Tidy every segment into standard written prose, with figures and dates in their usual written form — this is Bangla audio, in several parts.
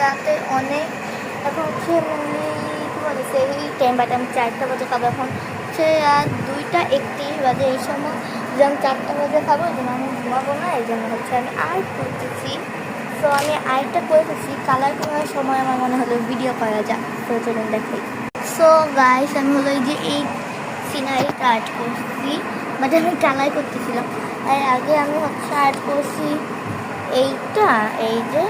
রাতে অনেক, এখন হচ্ছে কী বলে সেই টাইম বাট আমি 4টা বাজে খাবো। এখন হচ্ছে 2টা 31 বাজে। এই সময় যে আমি 4টা বাজে খাবো, এই জন্য আমি ঘুমাবো না, এই জন্য হচ্ছে আমি আর্ট করতেছি। তো আমি আর্টটা করেছি, কালার করার সময় আমার মনে হলো ভিডিও করা যাক, তো চলুন দেখাই। সো গাইস, আমি হলো এই যে এই সিনারিটা আর্ট করছি, বাট আমি কালার করতেছিলাম। আর আগে আমি হচ্ছে আর্ট করছি এইটা, এই যে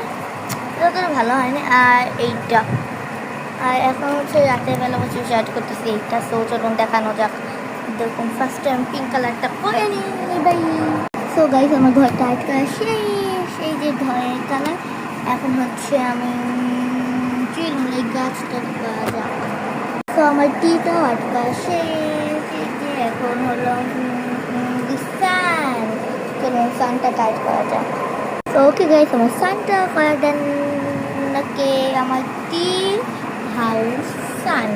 এটা তো ভালো হয়নি, আর এইটা। আর এখন হচ্ছে রাতের বেলা বসে আর্ট করতেছি এইটা। সো চলুন দেখানো যাক। দেখুন ফার্স্ট টাইম পিঙ্ক কালারটা করে নি ভাই। সো গাইস, আমার ঘরটা আর্ট করা শেষ, এই যে ঘরের কালার। এখন হচ্ছে আমি চলুন এই গাছটা করা যাক। তো আমার টিটাও আর্ট করা শেষ, এই যে এখন হলো সান। চলুন সানটা টাইট করা যাক। তো ওকে গাইস, আমার সানটা করা দেন নাকি আমার টি হাউস সান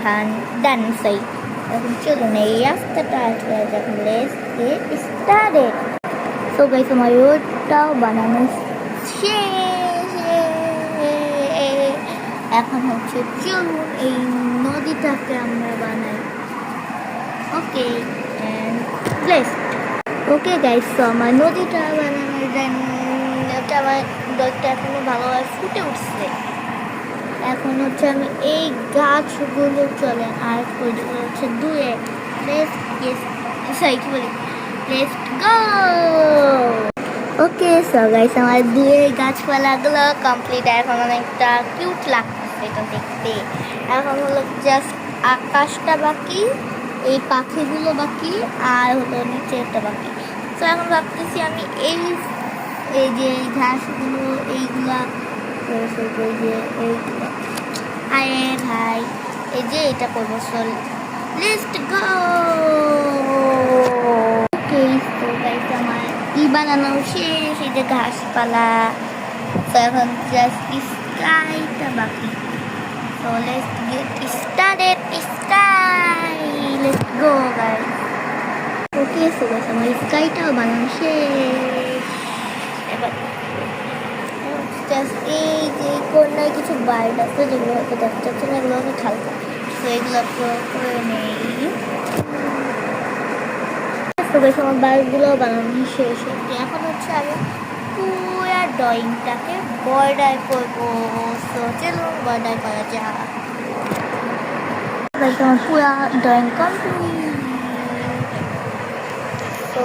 ধান ডান সাই। এখন চলুন এই রাস্তাটা আর্ট করা যাক। Let's get started. So guys, আমার রোডটাও বানানো শেষ। এখন হচ্ছে চলুন এই নদীটাকে আমরা বানাই। Okay and place. Okay guys, তো আমার নদীটা বানানোর দেন ওটা আমার দলটা এখনো ভালোভাবে ফুটে উঠছে। এখন হচ্ছে আমি এই গাছগুলো চলেন আর যেগুলো হচ্ছে দূরে। কি বলি, let's go. Okay so guys, আমার দূরে গাছপালাগুলো কমপ্লিট। এখন অনেকটা কিউট লাগছে এটা দেখতে। এখন হলো জাস্ট আকাশটা বাকি, এই পাখিগুলো বাকি, আর হলো নিচে একটা বাকি। তো এখন ভাবতেছি আমি এই যে ঘাসগুলো এইগুলা এই যে এইগুলো, আরে ভাই এই যে এটা করবো। চল লেটস গো। ওকে তো গাইস, আমার বানানো শেষ, এই যে ঘাসপালা। তো এখন জাস্ট স্কাইটা বাকি। So let's get started. Sky, let's go guys. Okay, so guys, আমার স্কাইটাও বানানো শেষ। এবার জাস্ট এই যে কোনায় কিছু বার্ড আছে যেগুলো হয়তো দেখা যাচ্ছে না, এগুলো অনেক হালকা। তো এগুলো করে নেই। তো গাইস, আমার বার্ডগুলো বানানো শেষ হচ্ছে। এখন হচ্ছে আমি পুরো ড্রয়িংটাকে বর্ডার করবো। তো চলো বর্ডার করা যাক। আমার পুরো ড্রয়িং কমপ্লিট। তো